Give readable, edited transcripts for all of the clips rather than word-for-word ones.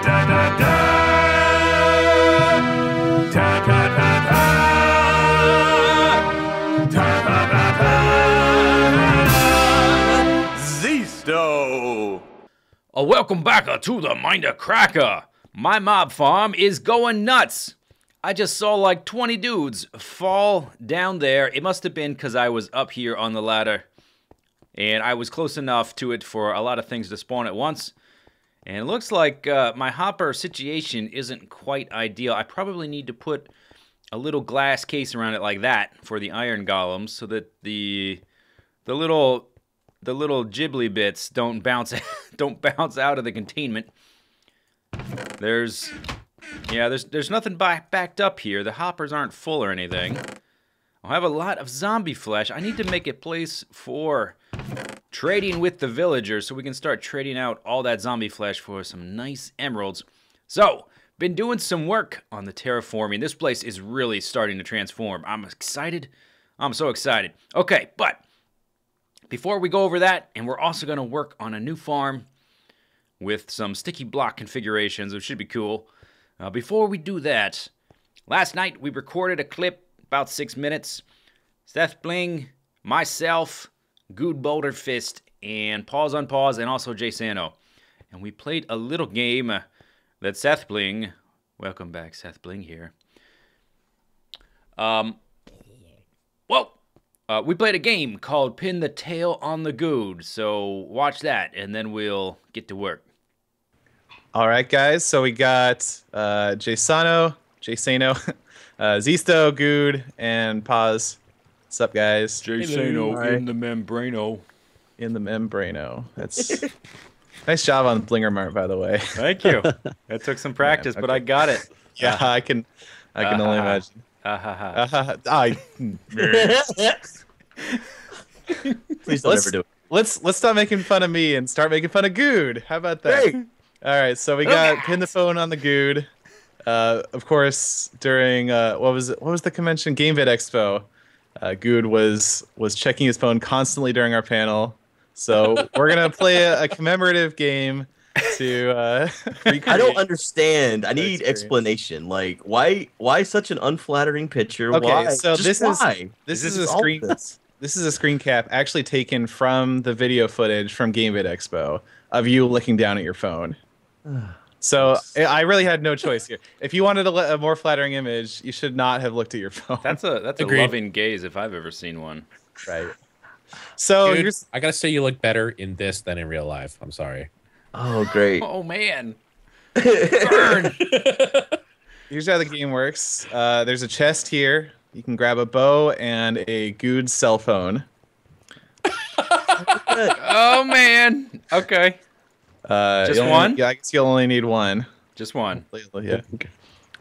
da da da. Da da da da. Da da da da. Zisteau. Welcome back to the Mindcrack. My mob farm is going nuts. I just saw like 20 dudes fall down there. It must have been because I was up here on the ladder. And I was close enough to it for a lot of things to spawn at once. And it looks like my hopper situation isn't quite ideal. I probably need to put a little glass case around it like that for the iron golems so that the little ghibli bits don't bounce out of the containment. There's nothing backed up here. The hoppers aren't full or anything. I'll have a lot of zombie flesh. I need to make a place for trading with the villagers so we can start trading out all that zombie flesh for some nice emeralds. So, been doing some work on the terraforming. This place is really starting to transform. I'm excited. I'm so excited. Okay, but before we go over that, and we're also going to work on a new farm with some sticky block configurations, which should be cool. Before we do that, last night we recorded a clip, about 6 minutes. SethBling, myself, Guude Boulder Fist, and Pause on Pause, and also Jsano. And we played a little game that SethBling, welcome back SethBling here. We played a game called Pin the Tail on the Guude, so watch that, and then we'll get to work. All right, guys. So we got Jsano, Zisteau, Guude, and Pause. What's up, guys? Jsano in the membrano. In the membrano. That's nice job on Blinger Mart, by the way. Thank you. That took some practice, but I got it. Yeah, I can only imagine. Please don't ever do it. Let's stop making fun of me and start making fun of Guude. How about that? Hey. All right, so we got Pin the Phone on the Guude. Of course, during what was the convention? GameVid Expo. Guude was checking his phone constantly during our panel. So we're gonna play a commemorative game to recreate. I don't understand. I need explanation. Like, why such an unflattering picture? Okay, why? so Just why? this is a screen. This is a screen cap actually taken from the video footage from GameVid Expo of you looking down at your phone. So I really had no choice here. If you wanted a more flattering image, you should not have looked at your phone. That's a loving gaze if I've ever seen one. Right. So Dude, I gotta say you look better in this than in real life. I'm sorry. Oh, great. Oh man. Burn. Here's how the game works. There's a chest here. You can grab a bow and a Guude cell phone. Oh man. Okay. Just one? Yeah, I guess you'll only need one. Just one. Yeah.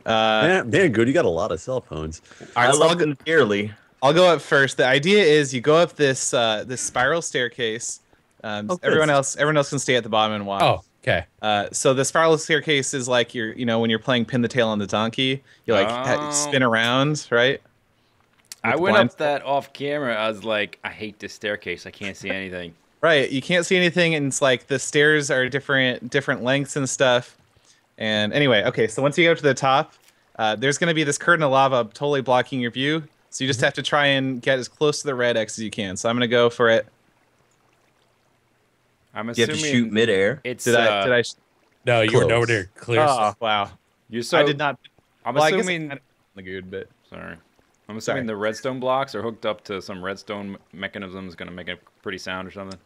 Man, Guude, you got a lot of cell phones. All right, I so love them dearly. I'll go up first. The idea is you go up this this spiral staircase. Everyone else can stay at the bottom and watch. Oh, okay. So the spiral staircase is like when you're playing Pin the Tail on the Donkey, you spin around, right? I went up that off camera. I was like, I hate this staircase. I can't see anything. Right, you can't see anything, and it's like the stairs are different lengths and stuff. And anyway, okay, so once you get up to the top, there's going to be this curtain of lava totally blocking your view. So you just have to try and get as close to the red X as you can. So I'm going to go for it. I'm You have assuming to shoot midair. it's. Did I? No, you were Close. nowhere near clear. Oh wow! I did not. I'm Well, I guess assuming. I the Guude, but Sorry. I'm assuming the redstone blocks are hooked up to some redstone mechanism is going to make a pretty sound or something.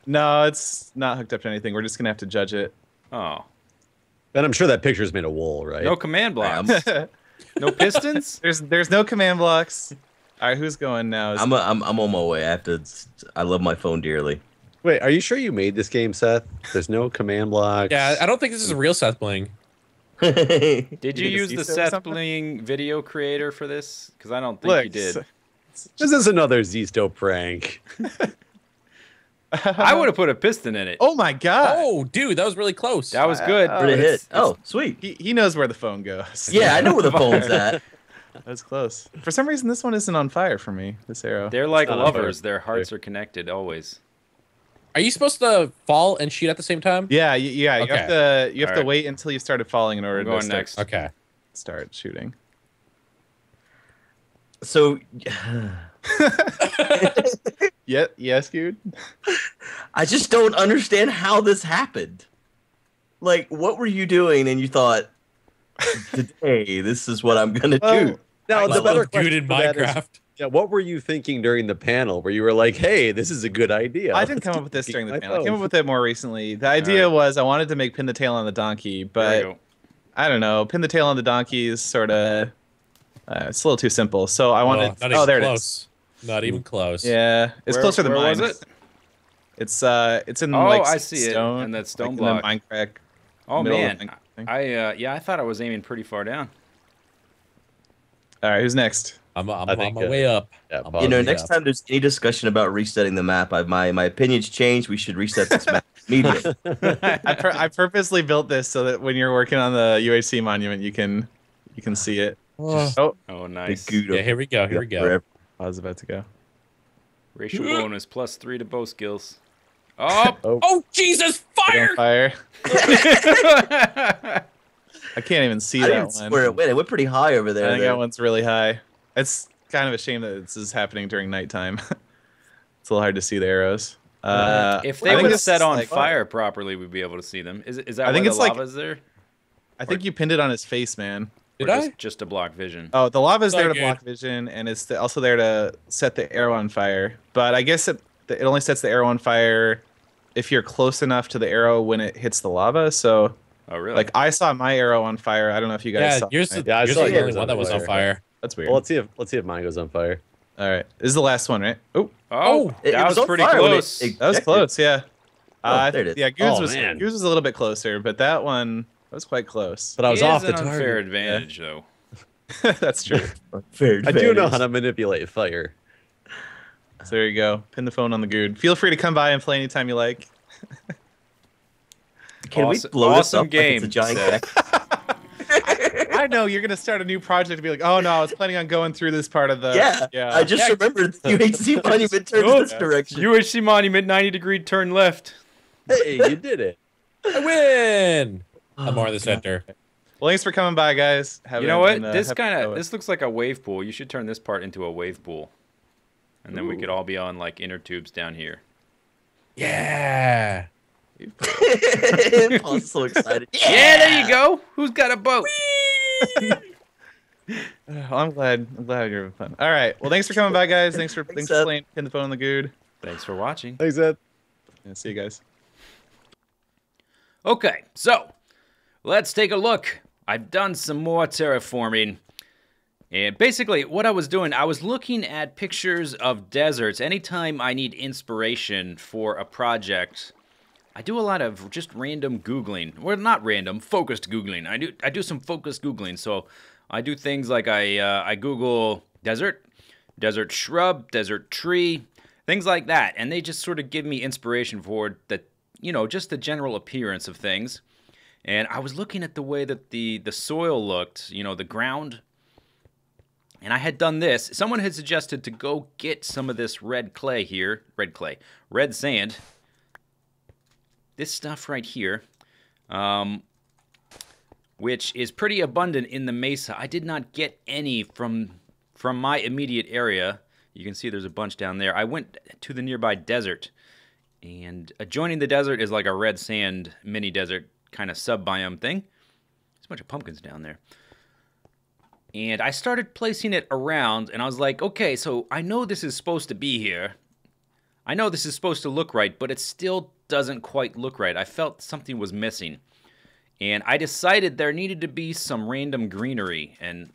no, it's not hooked up to anything. We're just going to have to judge it. Oh. And I'm sure that picture is made of wool, right? No command blocks. No pistons? There's no command blocks. All right, who's going now? I'm on my way. I love my phone dearly. Wait, are you sure you made this game, Seth? There's no command block. Yeah, I don't think this is a real SethBling. Did you use the Zisteau or something? SethBling video creator for this? Because I don't think you did. This is another Zisteau prank. I would have put a piston in it. Oh my god! Oh, dude, that was really close. That was good. Wow. Pretty hit. It's- Oh, sweet. He knows where the phone goes. Yeah, I know where the phone's at. That's close. For some reason, this one isn't on fire for me. This arrow. They're like not lovers. fair. Their hearts are connected always. Are you supposed to fall and shoot at the same time? Yeah, you have Okay. to All right. wait until you started falling in order I'm to going start, next. Okay. start shooting. So, Yes, dude. I just don't understand how this happened. Like, what were you doing and you thought, today, this is what I'm going to do? Now, I the better love Guude in question for that is, Minecraft. yeah, what were you thinking during the panel where you were like, hey, this is a good idea? I didn't come up with this during the my panel. I came phone. up with it more recently. The idea was I wanted to make pin the tail on the donkey, There we but go. I don't know. Pin the tail on the donkey is sort of it's a little too simple. So I wanted. Not even there close. Not even close. it is. Yeah, it's closer than where mine. was it? It's in Oh, like I see it, stone, and that stone like, block. in the Mindcrack. Oh middle of man, the thing. I thought I was aiming pretty far down. All right, who's next? I'm I on think, my way up. yeah, I'm Bob, on my way Next up. time there's any discussion about resetting the map, my opinion's changed. We should reset this map immediately. I purposely built this so that when you're working on the UHC monument, you can see it. Oh, Oh, The nice. Guude Yeah, here we go. Here we go. forever. I was about to go. Racial bonus +3 to bow skills. Oh, Oh, Jesus! Get Fire! on fire. I can't even see I that didn't one. swear it went. It went pretty high over I there. think that one's really high. It's kind of a shame that this is happening during nighttime. It's a little hard to see the arrows. if I they think would it's set on like- fire properly, we'd be able to see them. Is that I think why it's the like- lava's there? I think you pinned it on his face, man. Did Or I? just to block vision? Oh, the lava's there Oh, to block vision, and it's also there to set the arrow on fire. But I guess it only sets the arrow on fire if you're close enough to the arrow when it hits the lava. So, Oh, really? like, I saw my arrow on fire. I don't know if you guys Yeah, saw yours, mine. Yeah, I yours saw was the yours only on one that was on fire. fire. That's weird. Well, let's see if mine goes on fire. All right, this is the last one, right? Oh, oh, It that was on pretty fire when close. it that was ejected. close. Yeah. Oh, there it is. Yeah, Guude's Oh, was man. Guude's was a little bit closer, but that one was quite close. But I was It is off the an unfair target. advantage, though. That's true. Fair I do know advantage. how to manipulate fire. So there you go. Pin the phone on the Guude. Feel free to come by and play anytime you like. Can Awesome- we blow this awesome up game, like it's a giant Seth. deck? I know you're gonna start a new project and be like, oh no, I was planning on going through this part of the. Yeah, I just remembered the UHC monument turns Oh, this direction. UHC monument 90-degree turn left. Hey, you did it. I win! I'm more in the center. Well, thanks for coming by, guys. You know what? This looks like a wave pool. You should turn this part into a wave pool, and then we could all be on like inner tubes down here. Yeah! Paul's so excited. Yeah, there you go. Who's got a boat? Well, I'm glad you're having fun. All right. Well, thanks for coming by, guys. Thanks for Seth. playing Pin the Phone on the Guude. Thanks for watching. Thanks, Ed. Yeah, see you guys. Okay, so let's take a look. I've done some more terraforming. And basically, what I was doing, I was looking at pictures of deserts. Anytime I need inspiration for a project, I do a lot of just random Googling. Well, not random, focused Googling. I do some focused Googling. So I do things like I Google desert shrub, desert tree, things like that. And they just sort of give me inspiration for the, just the general appearance of things. And I was looking at the way that the soil looked, the ground. And I had done this. Someone had suggested to go get some of this red sand. This stuff right here, which is pretty abundant in the mesa. I did not get any from my immediate area. You can see there's a bunch down there. I went to the nearby desert, and adjoining the desert is like a red sand mini desert kind of sub-biome thing. There's a bunch of pumpkins down there. And I started placing it around, and I was like, okay, so I know this is supposed to be here. I know this is supposed to look right, but it still doesn't quite look right. I felt something was missing. And I decided there needed to be some random greenery and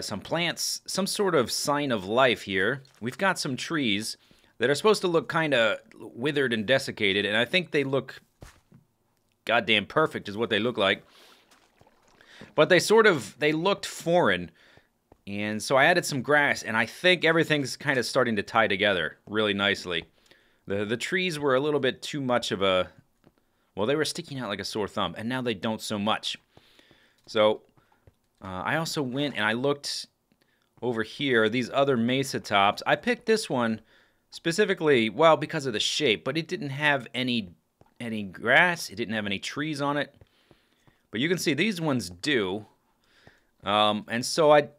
some plants, some sort of sign of life here. We've got some trees that are supposed to look kind of withered and desiccated, and I think they look goddamn perfect is what they look like. But they looked foreign, and so I added some grass, and I think everything's kind of starting to tie together really nicely. The trees were a little bit too much of a, well, they were sticking out like a sore thumb, and now they don't so much. So I also went and I looked over here, these other mesa tops. I picked this one Specifically, well, because of the shape, but it didn't have any grass. It didn't have any trees on it. But you can see these ones do. And so I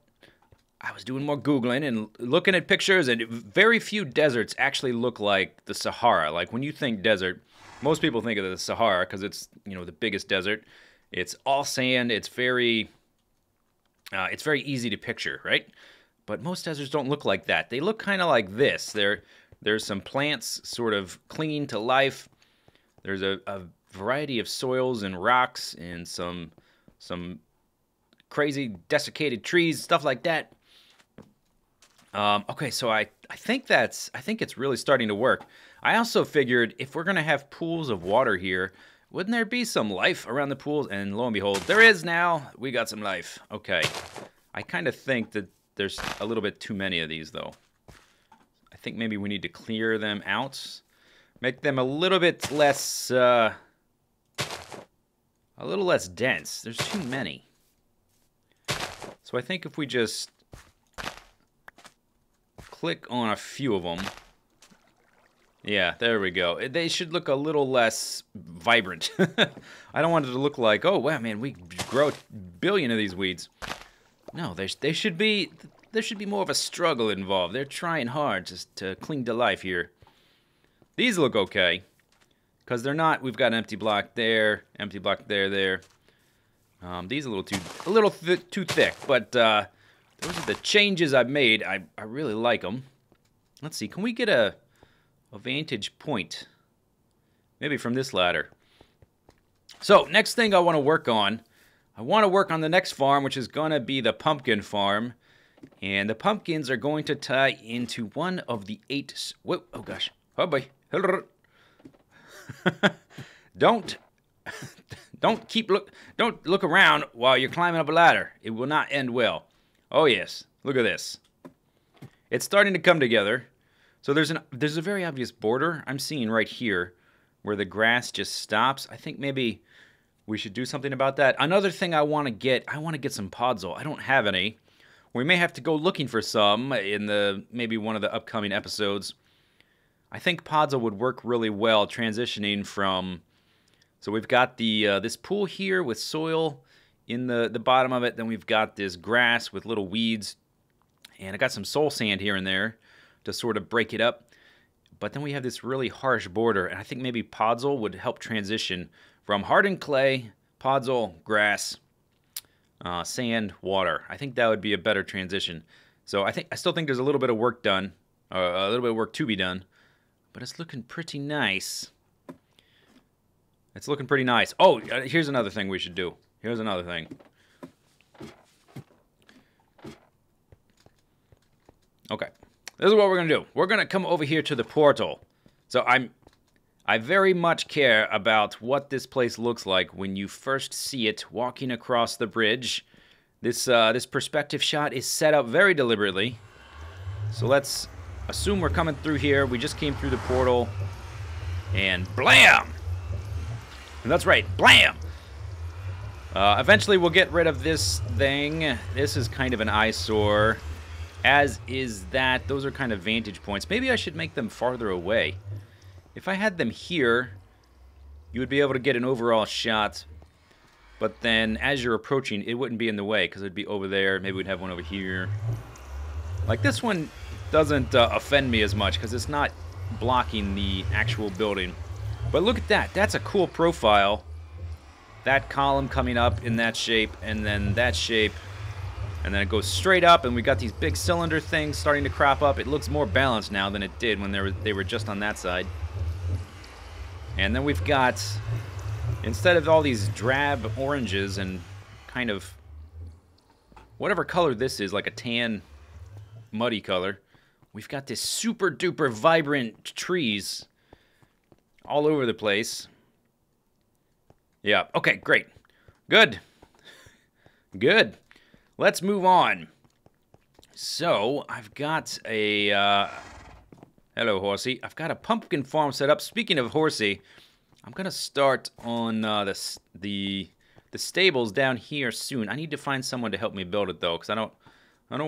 was doing more Googling and looking at pictures, and very few deserts actually look like the Sahara. Like, when you think desert, most people think of the Sahara because it's, you know, the biggest desert. It's all sand. It's very easy to picture, right? But most deserts don't look like that. They look kind of like this. There's some plants sort of clinging to life. There's a variety of soils and rocks and some crazy desiccated trees, stuff like that. Okay, so I think it's really starting to work. I also figured if we're gonna have pools of water here, wouldn't there be some life around the pools? And lo and behold, there is now. We got some life. Okay, I kind of think that there's a little bit too many of these though. I think maybe we need to clear them out, make them a little bit less, a little less dense. There's too many. So I think if we just click on a few of them. Yeah, there we go. They should look a little less vibrant. I don't want it to look like, oh, wow, man, we grow a billion of these weeds. No, there should be more of a struggle involved. They're trying hard to cling to life here. These look okay, because they're not, we've got an empty block there, there. These are a little too thick, but those are the changes I've made. I really like them. Let's see, can we get a vantage point? Maybe from this ladder. So, next thing I want to work on. I want to work on the next farm, which is going to be the pumpkin farm. And the pumpkins are going to tie into one of the 8... Whoa, oh gosh. Oh boy. Don't look around while you're climbing up a ladder. It will not end well. Oh yes, look at this. It's starting to come together. So there's a very obvious border I'm seeing right here where the grass just stops. I think maybe we should do something about that. Another thing I want to get some podzol. I don't have any. We may have to go looking for some in maybe one of the upcoming episodes. I think podzol would work really well transitioning from... So we've got this pool here with soil in the bottom of it. Then we've got this grass with little weeds. And I got some soul sand here and there to sort of break it up. But then we have this really harsh border. And I think maybe podzol would help transition from hardened clay, podzol, grass, sand, water. I think that would be a better transition. So I still think there's a little bit of work done. A little bit of work to be done. But it's looking pretty nice. It's looking pretty nice. Oh, here's another thing we should do. Here's another thing. Okay. This is what we're going to do. We're going to come over here to the portal. So I very much care about what this place looks like when you first see it walking across the bridge. This perspective shot is set up very deliberately. So let's assume we're coming through here. We just came through the portal. And blam! And that's right, blam! Eventually we'll get rid of this thing. This is kind of an eyesore. As is that. Those are kind of vantage points. Maybe I should make them farther away. If I had them here, you would be able to get an overall shot. But then, as you're approaching, it wouldn't be in the way, because it would be over there. Maybe we'd have one over here. Like, this one doesn't offend me as much, because it's not blocking the actual building. But look at that. That's a cool profile. That column coming up in that shape, and then that shape. And then it goes straight up, and we got these big cylinder things starting to crop up. It looks more balanced now than it did when they were just on that side. And then we've got, instead of all these drab oranges and kind of whatever color this is, like a tan, muddy color, we've got this super duper vibrant trees all over the place. Yeah, okay, great. Good. Good. Let's move on. So, I've got a... hello, horsey. I've got a pumpkin farm set up. Speaking of horsey, I'm going to start on the stables down here soon. I need to find someone to help me build it, though, because I don't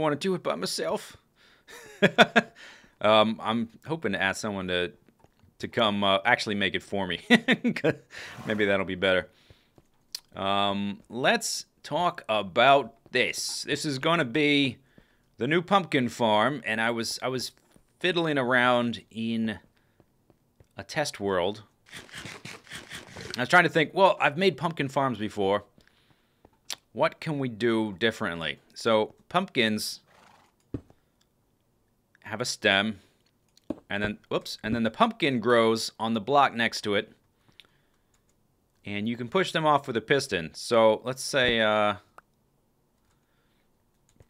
want to do it by myself. I'm hoping to ask someone to come actually make it for me. Maybe that'll be better. Let's talk about this. This is going to be the new pumpkin farm, and I was fiddling around in a test world. I was trying to think, well, I've made pumpkin farms before. What can we do differently? So pumpkins have a stem, and then, whoops, and then the pumpkin grows on the block next to it, and you can push them off with a piston. So let's say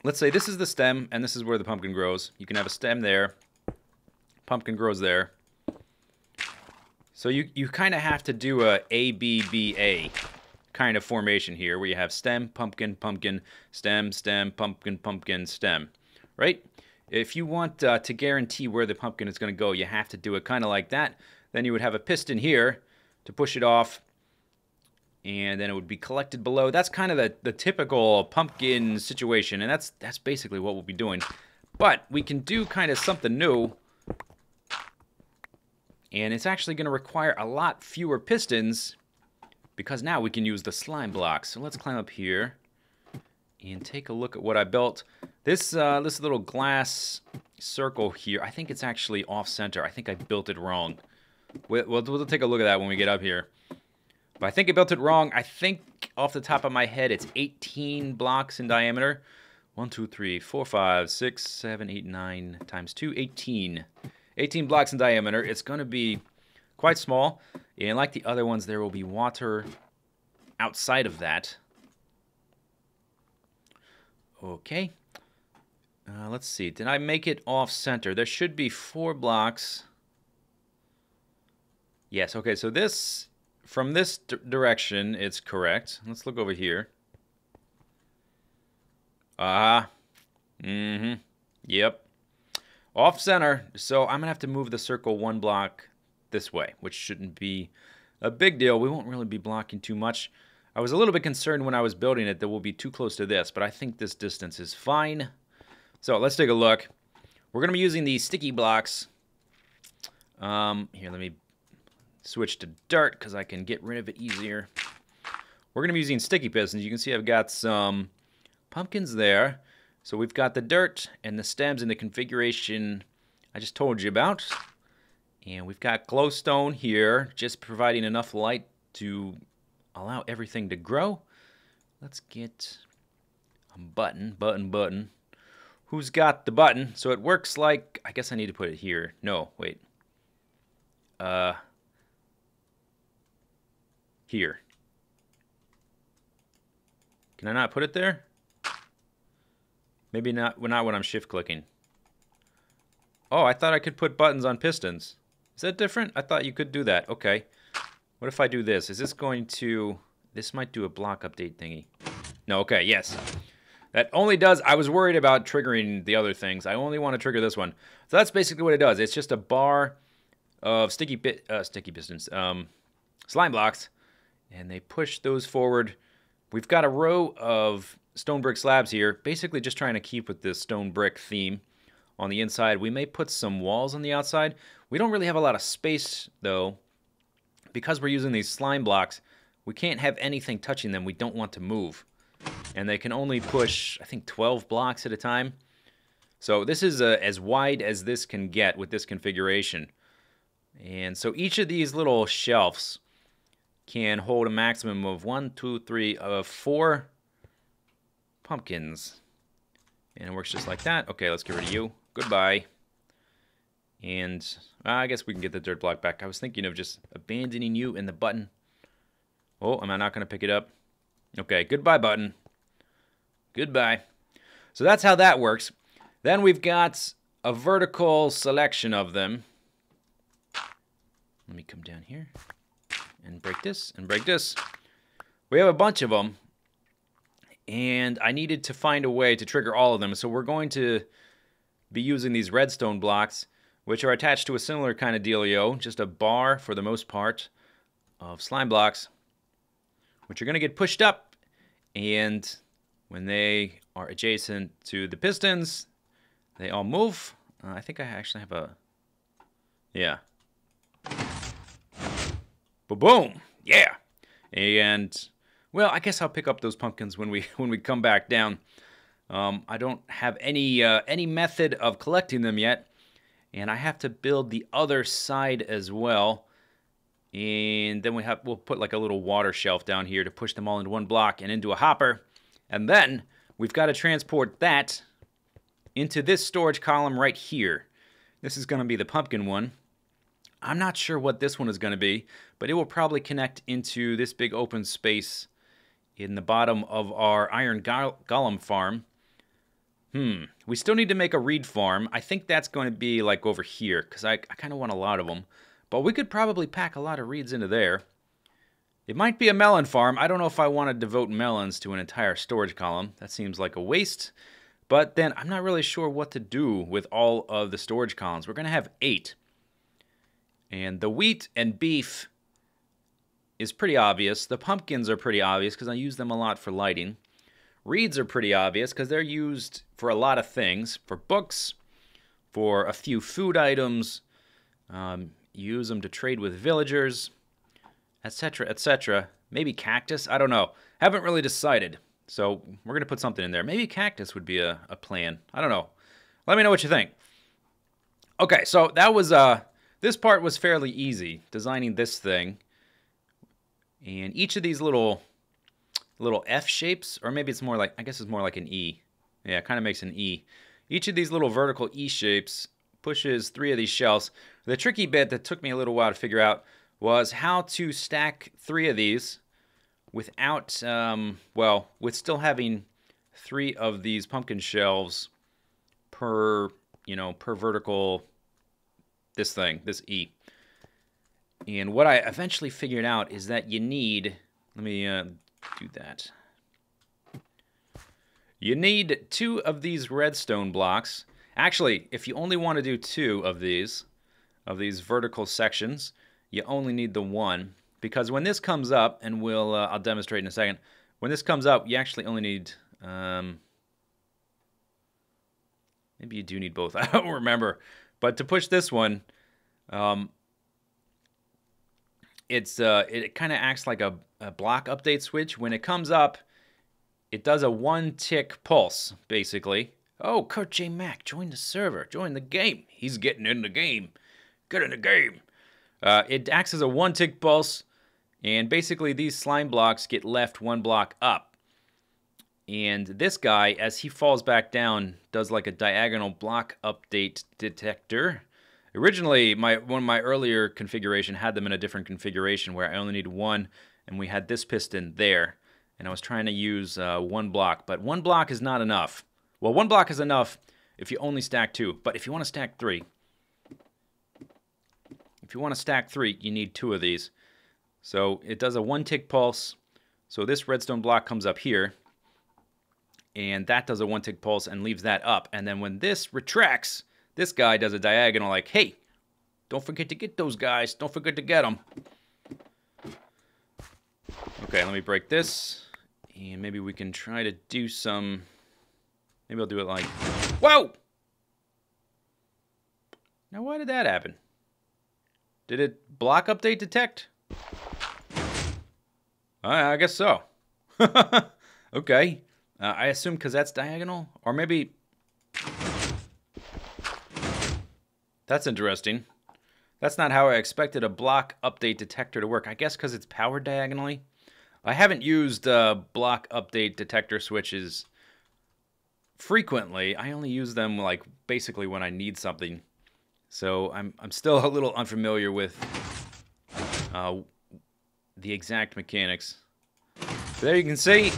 this is the stem, and this is where the pumpkin grows. You can have a stem there, pumpkin grows there. So you kind of have to do a ABBA kind of formation here, where you have stem, pumpkin, pumpkin, stem, stem, pumpkin, pumpkin, stem, right? If you want to guarantee where the pumpkin is going to go, you have to do it kind of like that. Then you would have a piston here to push it off, and then it would be collected below. That's kind of the typical pumpkin situation, and that's basically what we'll be doing. But we can do kind of something new, and it's actually going to require a lot fewer pistons, because now we can use the slime blocks. So let's climb up here and take a look at what I built. This little glass circle here, I think it's actually off-center. I think I built it wrong. We'll take a look at that when we get up here. But I think I built it wrong. I think off the top of my head, it's 18 blocks in diameter. 1, 2, 3, 4, 5, 6, 7, 8, 9 times 2, 18. 18 blocks in diameter. It's going to be quite small. And like the other ones, there will be water outside of that. Okay. Let's see. Did I make it off-center? There should be 4 blocks. Yes. Okay. So this, from this direction, it's correct. Let's look over here. Yep. Off-center. So I'm going to have to move the circle 1 block this way, which shouldn't be a big deal. We won't really be blocking too much. I was a little bit concerned when I was building it that we'll be too close to this, but I think this distance is fine. So let's take a look. We're going to be using these sticky blocks. Here, let me switch to dirt because I can get rid of it easier. We're going to be using sticky pistons. You can see I've got some pumpkins there. So we've got the dirt and the stems in the configuration I just told you about. And we've got glowstone here, just providing enough light to allow everything to grow. Let's get a button. Who's got the button? So it works like, I guess I need to put it here. No, wait. Here. Can I not put it there? Maybe not when I'm shift clicking. Oh, I thought I could put buttons on pistons. Is that different? I thought you could do that. Okay. What if I do this? Is this going to... This might do a block update thingy. No, okay, yes. That only does... I was worried about triggering the other things. I only want to trigger this one. So that's basically what it does. It's just a bar of sticky pistons, slime blocks, and they push those forward. We've got a row of stone brick slabs here, basically just trying to keep with this stone brick theme. On the inside, we may put some walls on the outside. We don't really have a lot of space, though. Because we're using these slime blocks, we can't have anything touching them we don't want to move. And they can only push, I think, 12 blocks at a time. So this is as wide as this can get with this configuration. And so each of these little shelves can hold a maximum of 4 pumpkins. And it works just like that. Okay, let's get rid of you. Goodbye. And I guess we can get the dirt block back. I was thinking of just abandoning you in the button. Oh, am I not going to pick it up? Okay, goodbye, button. Goodbye. So that's how that works. Then we've got a vertical selection of them. Let me come down here and break this and break this. We have a bunch of them. And I needed to find a way to trigger all of them. So we're going to be using these redstone blocks, which are attached to a similar kind of dealio, just a bar for the most part of slime blocks, which are going to get pushed up. And when they are adjacent to the pistons, they all move. I think I actually have a... Yeah. Boom! Yeah! And, well, I guess I'll pick up those pumpkins when we come back down. I don't have any method of collecting them yet, and I have to build the other side as well. And then we'll put like a little water shelf down here to push them all into one block and into a hopper. And then we've got to transport that into this storage column right here. This is going to be the pumpkin one. I'm not sure what this one is going to be, but it will probably connect into this big open space in the bottom of our iron golem farm. We still need to make a reed farm. I think that's going to be like over here, because I kind of want a lot of them. But we could probably pack a lot of reeds into there. It might be a melon farm. I don't know if I want to devote melons to an entire storage column. That seems like a waste. But then I'm not really sure what to do with all of the storage columns. We're going to have 8. And the wheat and beef is pretty obvious. The pumpkins are pretty obvious because I use them a lot for lighting. Reeds are pretty obvious because they're used for a lot of things. For books, for a few food items, use them to trade with villagers, etc., etc. Maybe cactus? I don't know. Haven't really decided. So we're going to put something in there. Maybe cactus would be a plan. I don't know. Let me know what you think. Okay, so that was... This part was fairly easy, designing this thing. And each of these little F shapes, or maybe it's more like, I guess it's more like an E. Yeah, it kind of makes an E. Each of these little vertical E shapes pushes 3 of these shelves. The tricky bit that took me a little while to figure out was how to stack 3 of these without, well, with still having 3 of these pumpkin shelves per, per vertical... this E. And what I eventually figured out is that you need, let me do that. You need 2 of these redstone blocks. Actually, if you only want to do 2 of these vertical sections, you only need the 1. Because when this comes up, and I'll demonstrate in a second, when this comes up, you actually only need, maybe you do need both, I don't remember. But to push this one, it kind of acts like a block update switch. When it comes up, it does a 1-tick pulse, basically. Oh, Kurt J. Mack, join the server, join the game. He's getting in the game. Get in the game. It acts as a 1-tick pulse, and basically these slime blocks get left 1 block up. And this guy, as he falls back down, does like a diagonal block update detector. Originally, one of my earlier configuration had them in a different configuration where I only need 1, and we had this piston there. And I was trying to use 1 block, but 1 block is not enough. Well, 1 block is enough if you only stack 2, but if you want to stack 3, you need 2 of these. So it does a 1-tick pulse. So this redstone block comes up here. And that does a 1-tick pulse and leaves that up. And then when this retracts, this guy does a diagonal like, hey, don't forget to get those guys. Don't forget to get them. Okay, let me break this. And maybe we can try to do some... Maybe I'll do it like... Whoa! Now, why did that happen? Did it block update detect? I guess so. Okay. I assume because that's diagonal? Or maybe... That's interesting. That's not how I expected a block update detector to work. I guess because it's powered diagonally. I haven't used block update detector switches frequently. I only use them like basically when I need something. So I'm still a little unfamiliar with the exact mechanics. So there you can see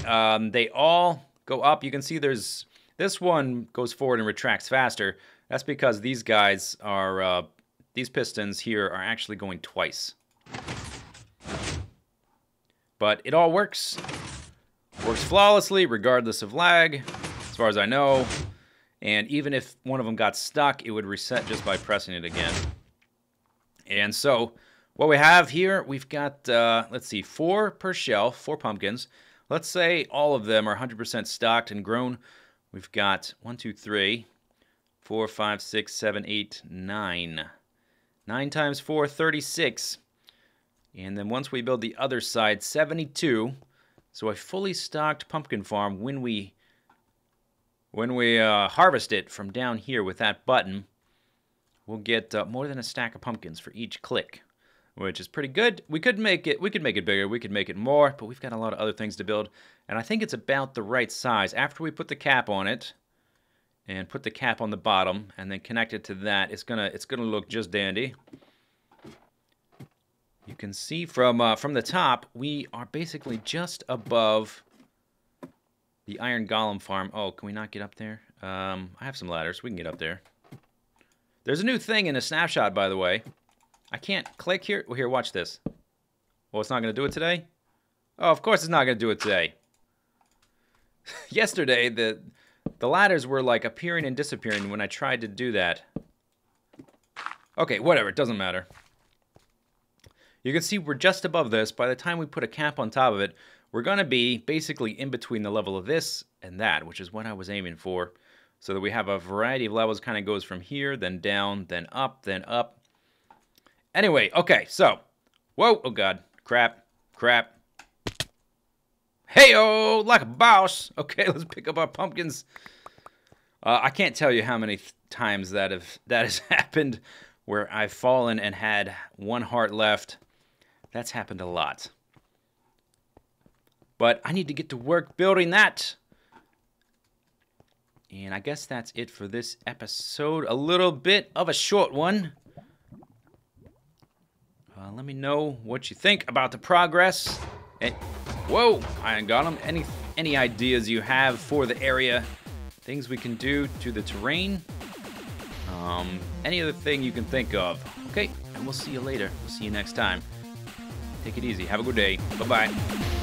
they all go up. You can see this one goes forward and retracts faster. That's because these guys are, these pistons here are actually going twice. But it all works. Works flawlessly, regardless of lag, as far as I know. And even if one of them got stuck, it would reset just by pressing it again. And so, what we have here, we've got, let's see, 4 per shelf, 4 pumpkins. Let's say all of them are 100% stocked and grown. We've got 1, 2, 3, 4, 5, 6, 7, 8, 9. 9 times 4, 36. And then once we build the other side, 72. So a fully stocked pumpkin farm when we harvest it from down here with that button, we'll get more than a stack of pumpkins for each click, which is pretty good. We could make it bigger, we could make it more, but we've got a lot of other things to build, and I think it's about the right size. After we put the cap on it, and put the cap on the bottom, and then connect it to that, it's gonna look just dandy. You can see from the top, we are basically just above the Iron Golem farm. Oh, can we not get up there? I have some ladders. We can get up there. There's a new thing in a snapshot, by the way. I can't click here. Well, here, watch this. Well, it's not going to do it today? Oh, of course it's not going to do it today. Yesterday, the ladders were like appearing and disappearing when I tried to do that. Okay, whatever. It doesn't matter. You can see we're just above this. By the time we put a cap on top of it, we're going to be basically in between the level of this and that, which is what I was aiming for. So that we have a variety of levels, kind of goes from here, then down, then up, then up. Anyway, okay, so. Whoa, oh god, crap, crap. Hey-oh, like a boss. Okay, let's pick up our pumpkins. I can't tell you how many times that has happened where I've fallen and had 1 heart left. That's happened a lot. But I need to get to work building that. And I guess that's it for this episode. A little bit of a short one. Let me know what you think about the progress. And, whoa, I got them. Any ideas you have for the area? Things we can do to the terrain? Any other thing you can think of? Okay, and we'll see you later. We'll see you next time. Take it easy. Have a good day. Bye-bye.